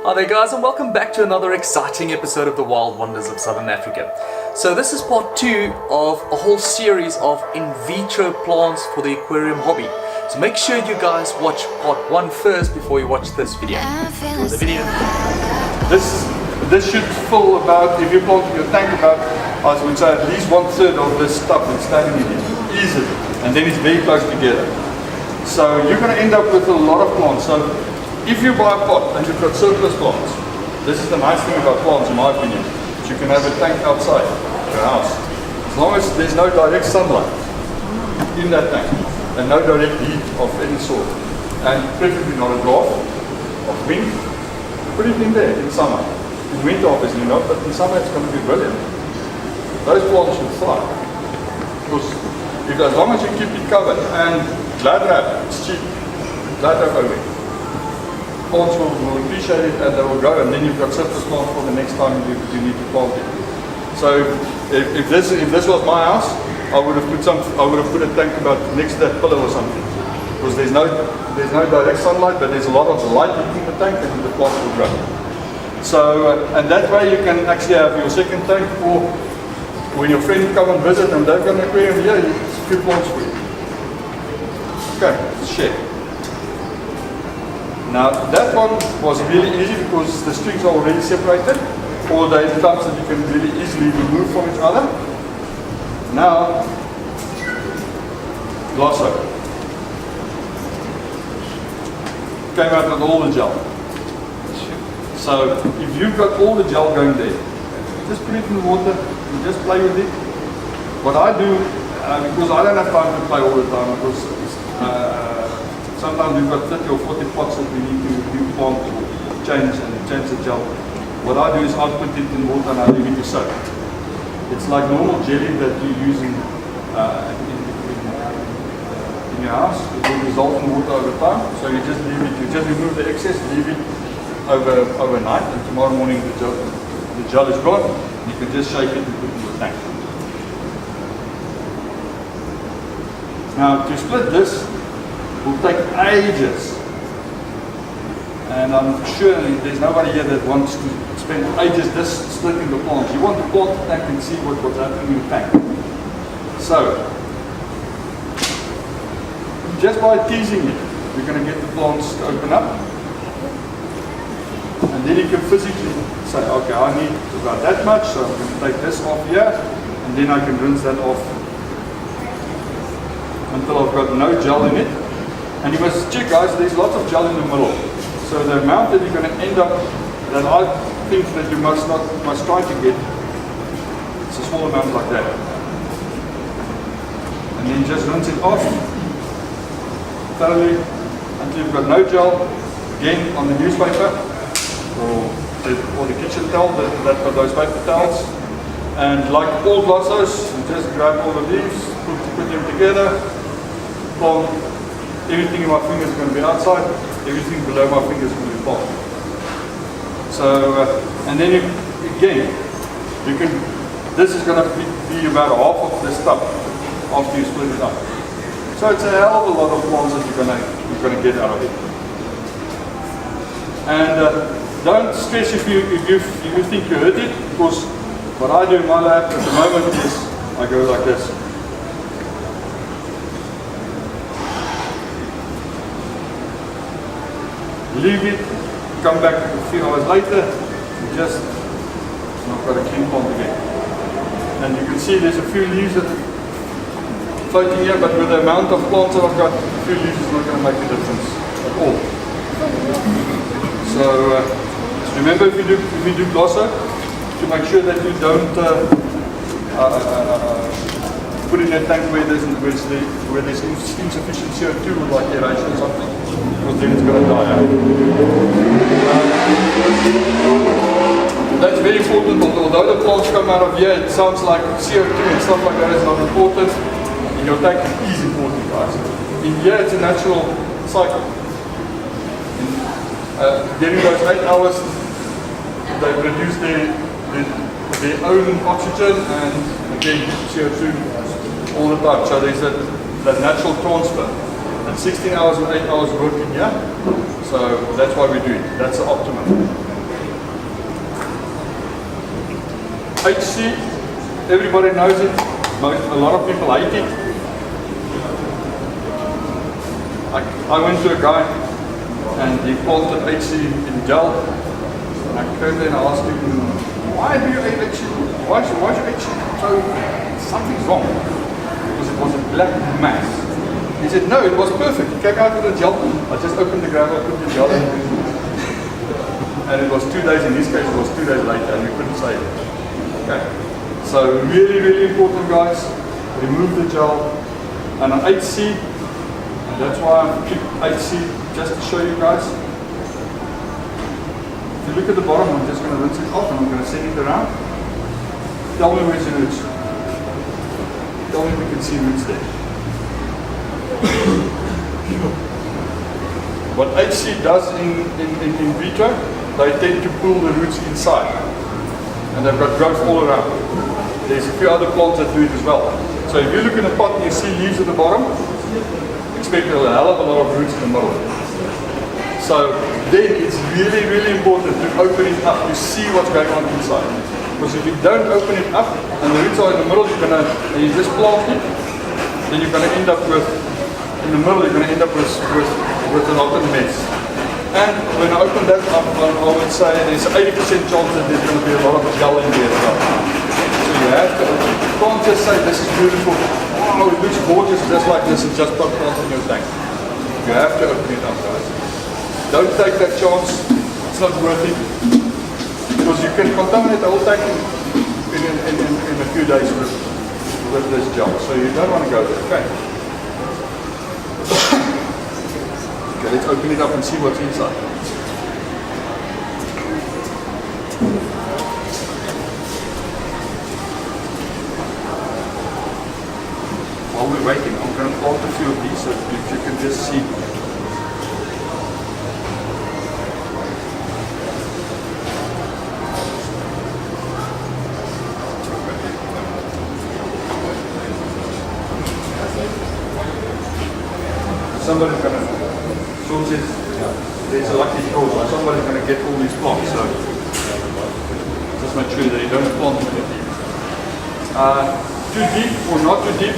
Hi there guys, and welcome back to another exciting episode of the Wild Wonders of Southern Africa. So this is part 2 of a whole series of in vitro plants for the aquarium hobby. So make sure you guys watch part 1 first before you watch this video. Enjoy the video. This should fill about, if you plant your tank about, I would say at least 1/3 of this stuff that's standing in it, easily. And then it's very close together. So you're going to end up with a lot of plants. So if you buy a pot and you've got surplus plants, this is the nice thing about plants in my opinion, that you can have a tank outside your house. As long as there's no direct sunlight in that tank and no direct heat of any sort, and preferably not a draft of wind, put it in there in summer. In winter obviously not, but in summer it's going to be brilliant. Those plants will thrive. Because as long as you keep it covered, and Bladderwort, it's cheap, Bladderwort over. Plants will appreciate it and they will grow, and then you've got surplus plants for the next time you need to plant it. So if this was my house, I would have put a tank about next to that pillar or something. Because there's no direct sunlight, but there's a lot of light hitting the tank and the plants will grow. So and that way you can actually have your second tank, or when your friend come and visit and they've got an aquarium here, it's a few plants for you. Okay, let's share. Now that one was really easy because the strings are already separated, or they have clumps that you can really easily remove from each other. Now, Glosso came out with all the gel. So if you've got all the gel going there, just put it in the water and just play with it. What I do, because I don't have time to play all the time, because sometimes we've got 30 or 40 pots that we need to plant or change the gel. What I do is I put it in water and I leave it to soak. It's like normal jelly that you use in your house. It will dissolve in water over time. So you just leave it. You just remove the excess, leave it overnight, and tomorrow morning the gel is gone. You can just shake it and put it in the tank. Now to split this will take ages, and I'm sure there's nobody here that wants to spend ages just splitting the plants. You want to plant the tank and see what's happening in the tank. So just by teasing it, you're going to get the plants to open up, and then you can physically say, okay, I need about that much, so I'm going to take this off here, and then I can rinse that off until I've got no gel in it. And you must check, guys, there's lots of gel in the middle. So the amount that you're going to end up, that I think that you must try to get, it's a small amount like that. And then just rinse it off thoroughly until you've got no gel. Again, on the newspaper or the kitchen towel, that got those paper towels. And like all glossos, you just grab all the leaves, put them together, plant. Everything in my fingers is going to be outside, everything below my fingers is going to be plant. So, and then this is going to be about half of the stuff after you split it up. So it's a hell of a lot of plants that you're going to get out of it. And don't stress if you think you hurt it, because what I do in my lab at the moment is I go like this. Leave it, come back a few hours later, and just I've got a clean plant again. And you can see there's a few leaves that are floating here, but with the amount of plants that I've got, a few leaves is not going to make a difference at all. So remember, if you do glosso, to make sure that you don't put in a tank where there's insufficient CO2, like aeration or something, because then it's going to die out. That's very important. Although the plants come out of here, it sounds like CO2 and stuff like that is not important. In your tank it is important, guys. In here it's a natural cycle. During those 8 hours, they produce their own oxygen and again CO2 all the time. So there's that natural transfer. And 16 hours and 8 hours working here. So that's why we do it. That's the optimum. HC, everybody knows it. A lot of people hate it. I went to a guy and he planted HC in gel. And I came there and I asked him, why do you hate HC? Why is your HC so, something's wrong? Because it was a black mass. He said, no, it was perfect. He came out with the gel. I just opened the gravel, put the gel in. And it was 2 days, in this case it was 2 days later and we couldn't save it. Okay? So really, really important guys, remove the gel. And on HC, and that's why I keep HC just to show you guys. If you look at the bottom, I'm just going to rinse it off and I'm going to send it around. Tell me where's the roots. Tell me if we can see roots there. What HC does in vitro, they tend to pull the roots inside. And they've got growth all around. There's a few other plants that do it as well. So if you look in a pot and you see leaves at the bottom, expect a hell of a lot of roots in the middle. So then it's really, really important to open it up to see what's going on inside. Because if you don't open it up and the roots are in the middle, and you just plant it, then you're going to end up with, in the middle, you're going to end up with a lot of mess. And when I open that up, I would say there's an 80% chance that there's going to be a lot of gel in there as well. So you have to, you can't just say this is beautiful, oh it looks gorgeous just like this and just put plants in your tank. You have to open it up, guys. Don't take that chance, it's not worth it. Because you can contaminate the whole tank in a few days with this gel. So you don't want to go there, okay? Okay, let's open it up and see what's inside. While we're waiting, I'm going to plant a few of these so if you can just see. Somebody's going to, Sean says, there's a lucky draw, so somebody's going to get all these plants, so just make sure that you don't plant them too deep. Too deep or not too deep,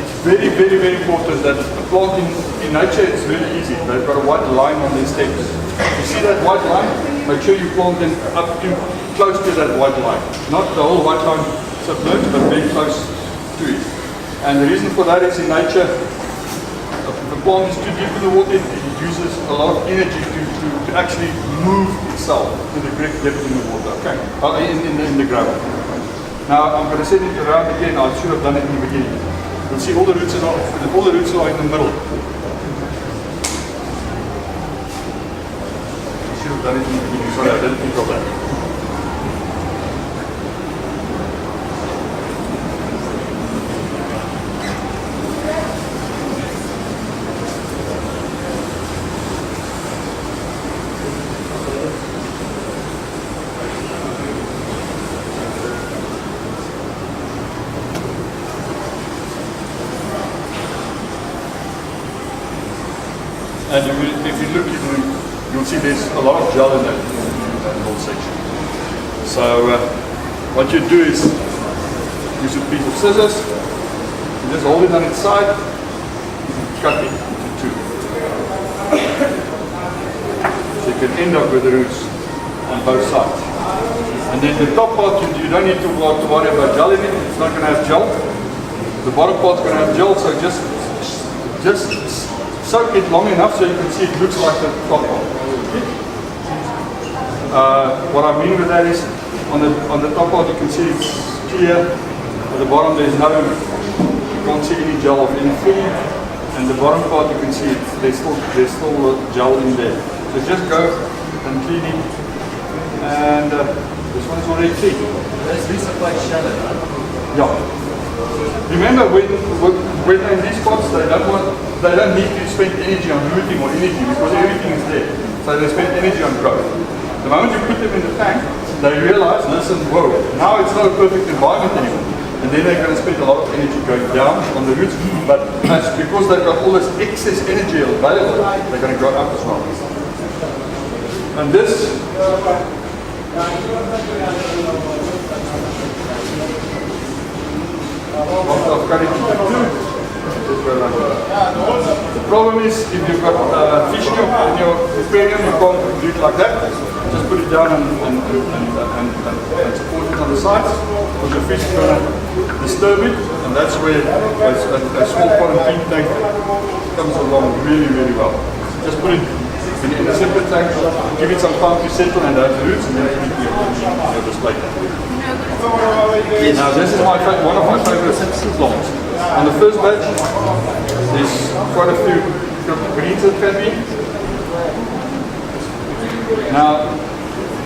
it's very, very, very important that the plant in nature is really easy. They've got a white line on their stems. You see that white line? Make sure you plant them up to close to that white line. Not the whole white line submerged, but very close to it. And the reason for that is in nature, if the plant is too deep in the water, it uses a lot of energy to actually move itself to the correct depth in the water, okay? In the ground. Now I'm going to set it around again. I should have done it in the beginning. You'll see all the roots are in the middle. I should have done it in the beginning. Sorry, I didn't think of that. And if you look, you'll see there's a lot of gel in that whole section. So what you do is use a piece of scissors, you just hold it on its side, cut it into two. So you can end up with the roots on both sides. And then the top part, you don't need to worry about gel in it, it's not going to have gel. The bottom part's going to have gel, so just soak it long enough so you can see it looks like the top part. What I mean with that is, on the top part you can see it's clear, at the bottom there's no, you can't see any gel of any form, and the bottom part you can see there's still gel in there. So just go and clean it, and this one's already clean. These are quite shallow. Yeah. Remember when they're in these spots, they don't need to spend energy on rooting or anything because everything is there. So they spend energy on growth. The moment you put them in the tank, they realize, listen, whoa, now it's not a perfect environment anymore. And then they're going to spend a lot of energy going down on the roots, but because they've got all this excess energy available, they're going to grow up as well. And this After I've cut it into two, just go like that. The problem is if you've got fish in your aquarium, you can't do it like that. Just put it down and support it on the sides, because the fish is going to disturb it, and that's where a small quarantine tank comes along really, really well. Just put it in a separate tank, give it some time to settle and have roots, and then put it in your display tank. Now this is one of my favorite plants. On the first batch, there's quite a few greens that can be. Now,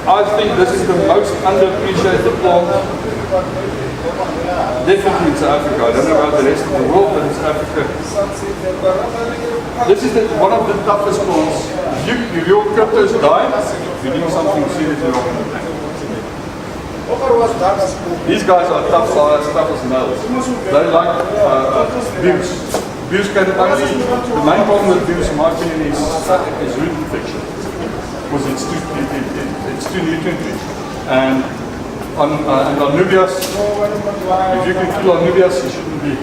I think this is the most underappreciated plant, definitely in South Africa. I don't know about the rest of the world, but in South Africa. This is one of the toughest plants. If your cryptos die, you need something seriously wrong in the tank. These guys are tough as nails. They like abuse. Abuse can only, the main problem with abuse, in my opinion, is root infection. Because it's too nutrient rich. And on Nubias, if you can kill on Nubias, you shouldn't be. You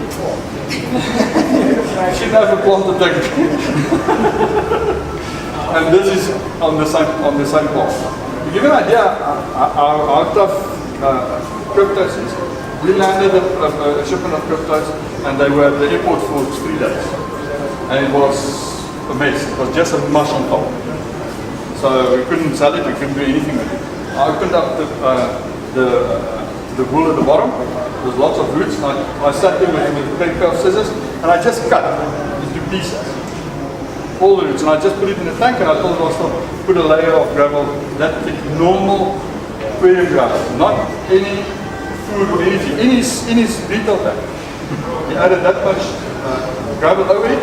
shouldn't have a plant attack. And this is on the same plant. To give you an idea how tough cryptos is, we landed a shipment of cryptos and they were at the airport for 3 days. And it was a mess. It was just a mush on top. So we couldn't sell it, we couldn't do anything with it. I opened up the wool at the bottom. There's lots of roots. And I sat there with a pair of scissors and I just cut into pieces. All the roots, and I just put it in a tank, and I told myself, put a layer of gravel, that thick, normal aquarium gravel, not any food or anything, in his retail tank. He added that much gravel over it,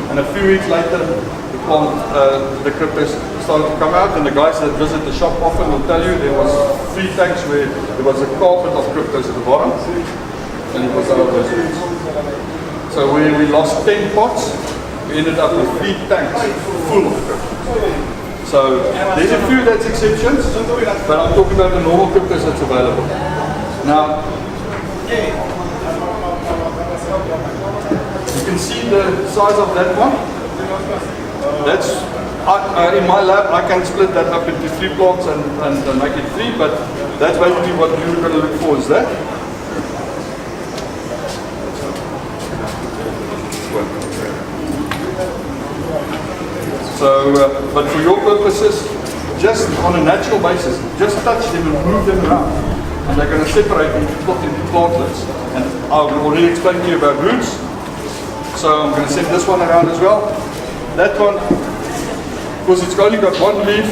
and a few weeks later, the cryptos started to come out, and the guys that visit the shop often will tell you there was 3 tanks where there was a carpet of cryptos at the bottom, and it was out of those roots. So we lost 10 pots. We ended up with 3 tanks full of cryptos. So there's a few that's exceptions, but I'm talking about the normal cryptos that's available. Now, you can see the size of that one. That's in my lab I can split that up into 3 plants and make it 3, but that's basically what you're going to look for is that. So, but for your purposes, just on a natural basis, just touch them and move them around. And they're going to separate into plantlets. And I've already explained to you about roots. So I'm going to send this one around as well. That one, because it's only got one leaf,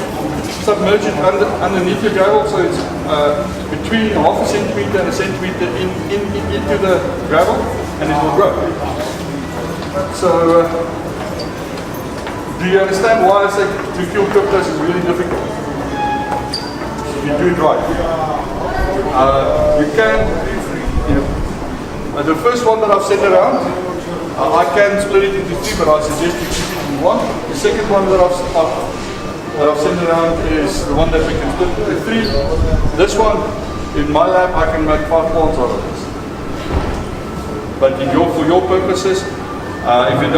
submerge it underneath the gravel, so it's between half a centimeter and a centimeter into the gravel, and it will grow. So, do you understand why I say to kill cryptos is really difficult? You do it right. You can, the first one that I've sent around, I can split it into 3, but I suggest you keep it in 1. The second one that I've sent around is the one that we can split into 3. This one, in my lab, I can make 5 plants out of this. But for your purposes, if you're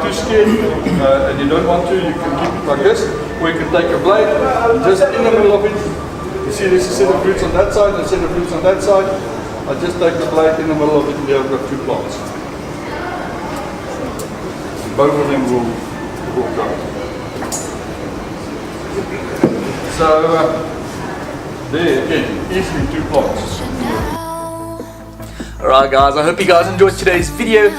too scared and you don't want to, you can keep it like this, or you can take a blade and just in the middle of it, you see there's a set of roots on that side and a set of roots on that side. I just take the blade in the middle of it, and there I've got 2 plants. Both of them will grow. So there again, easily 2 plants. Alright guys, I hope you guys enjoyed today's video.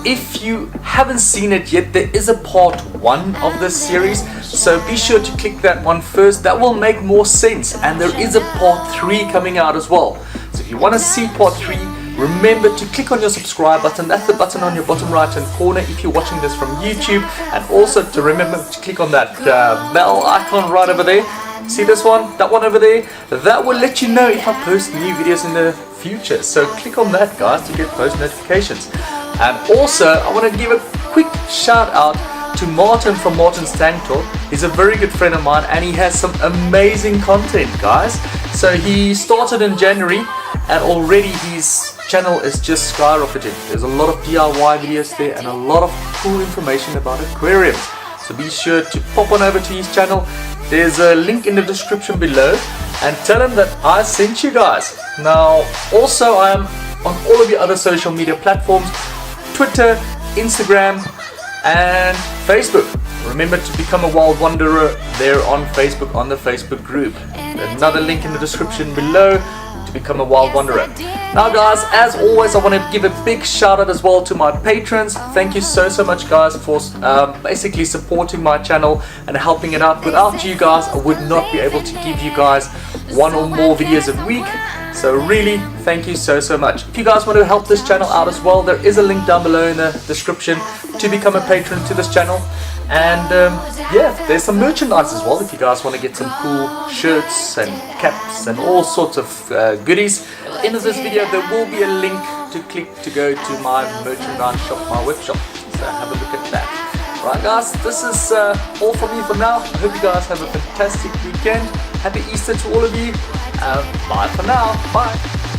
If you haven't seen it yet, there is a part 1 of this series, so be sure to click that one first. That will make more sense, and there is a part 3 coming out as well. So if you want to see part 3, remember to click on your subscribe button. That's the button on your bottom right hand corner if you're watching this from YouTube, and also to remember to click on that bell icon right over there. See this one? That one over there? That will let you know if I post new videos in the future. So click on that, guys, to get post notifications. And also, I want to give a quick shout out to Martin from Martin's Tank Talk. He's a very good friend of mine and he has some amazing content, guys. So he started in January and already his channel is just skyrocketing. There's a lot of DIY videos there and a lot of cool information about aquariums. So be sure to pop on over to his channel. There's a link in the description below and tell him that I sent you guys. Now also I am on all of your other social media platforms, Twitter, Instagram and Facebook. Remember to become a wild wanderer there on Facebook, on the Facebook group. Another link in the description below to become a wild wanderer. Now guys, as always, I want to give a big shout out as well to my patrons. Thank you so much guys for basically supporting my channel and helping it out. Without you guys, I would not be able to give you guys one or more videos a week. So really, thank you so much. If you guys want to help this channel out as well, there is a link down below in the description to become a patron to this channel. And yeah, there's some merchandise as well if you guys want to get some cool shirts and caps and all sorts of goodies. At the end of this video, there will be a link to click to go to my merchandise shop, my web shop. So have a look at that. Right guys, this is all from me for now. I hope you guys have a fantastic weekend. Happy Easter to all of you. Bye for now. Bye.